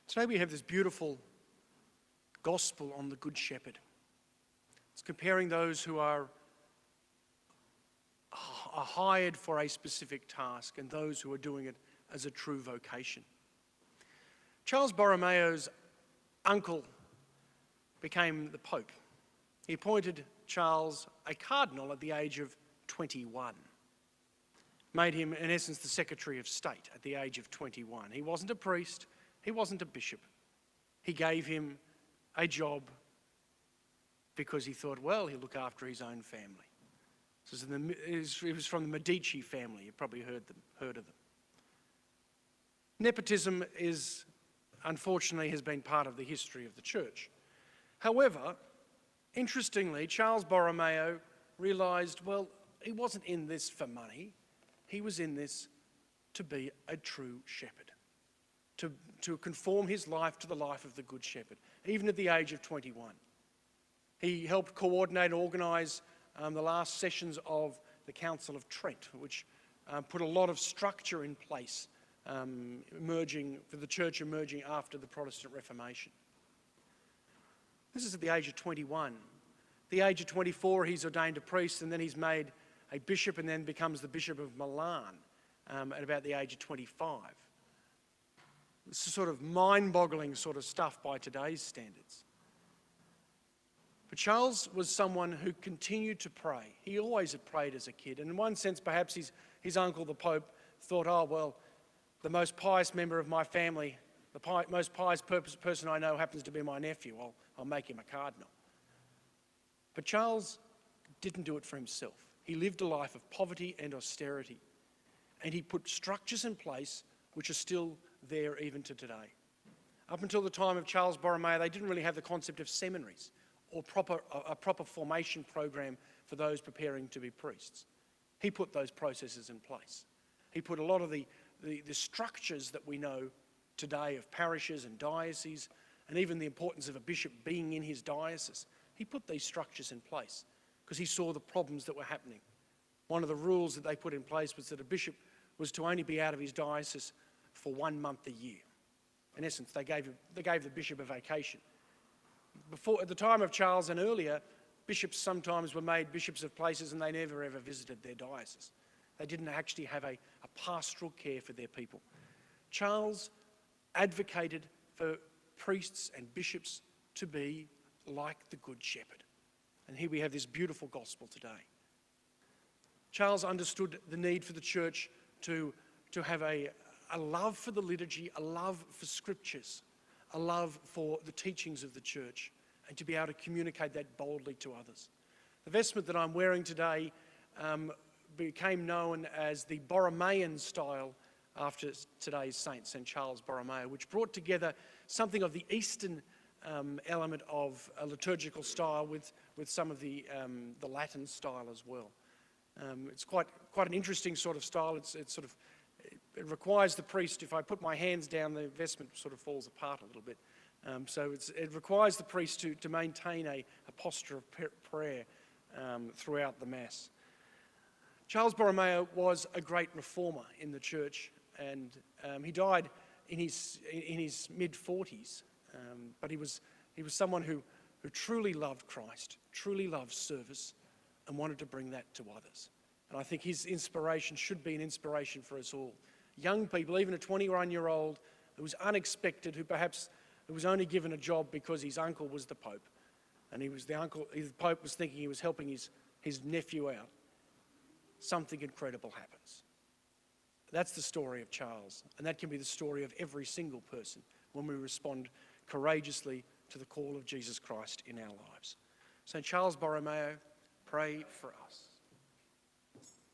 Today we have this beautiful gospel on the Good Shepherd. It's comparing those who are hired for a specific task and those who are doing it as a true vocation. Charles Borromeo's uncle became the Pope. He appointed Charles a cardinal at the age of 21. Made him, in essence, the Secretary of State at the age of 21. He wasn't a priest, he wasn't a bishop. He gave him a job because he thought, well, he'll look after his own family. He was from the Medici family. You've probably heard of them. Nepotism unfortunately has been part of the history of the church. However, interestingly, Charles Borromeo realised, well, he wasn't in this for money. He was in this to be a true shepherd, to conform his life to the life of the Good Shepherd, even at the age of 21. He helped coordinate and organise the last sessions of the Council of Trent, which put a lot of structure in place for the church emerging after the Protestant Reformation. This is at the age of 21. At the age of 24, he's ordained a priest, and then he's made a bishop, and then becomes the Bishop of Milan at about the age of 25. This is sort of mind-boggling sort of stuff by today's standards. But Charles was someone who continued to pray. He always had prayed as a kid. And in one sense, perhaps his uncle, the Pope, thought, oh, well, the most pious member of my family, the most pious person I know happens to be my nephew. I'll make him a cardinal. But Charles didn't do it for himself. He lived a life of poverty and austerity. And he put structures in place which are still there even to today. Up until the time of Charles Borromeo, they didn't really have the concept of seminaries or a proper formation program for those preparing to be priests. He put those processes in place. He put a lot of the structures that we know today of parishes and dioceses, and even the importance of a bishop being in his diocese. He put these structures in place because he saw the problems that were happening. One of the rules that they put in place was that a bishop was to only be out of his diocese for 1 month a year. In essence, they gave the bishop a vacation. At the time of Charles and earlier, bishops sometimes were made bishops of places and they never ever visited their diocese. They didn't actually have a pastoral care for their people. Charles advocated for priests and bishops to be like the Good Shepherd. And here we have this beautiful gospel today. Charles understood the need for the church to have a love for the liturgy, a love for scriptures, a love for the teachings of the church, and to be able to communicate that boldly to others. The vestment that I'm wearing today became known as the Borromean style after today's saint, St. Charles Borromeo, which brought together something of the Eastern element of a liturgical style with some of the Latin style as well. It's quite an interesting sort of style. It requires the priest, if I put my hands down, the vestment sort of falls apart a little bit. So it requires the priest to maintain a posture of prayer throughout the Mass. Charles Borromeo was a great reformer in the church, and he died in his mid-40s. But he was someone who truly loved Christ, truly loved service, and wanted to bring that to others. And I think his inspiration should be an inspiration for us all. Young people, even a 21-year-old who was unexpected, who was only given a job because his uncle was the Pope. And the Pope was thinking he was helping his nephew out. Something incredible happens. That's the story of Charles, and that can be the story of every single person when we respond courageously to the call of Jesus Christ in our lives. St. Charles Borromeo, pray for us.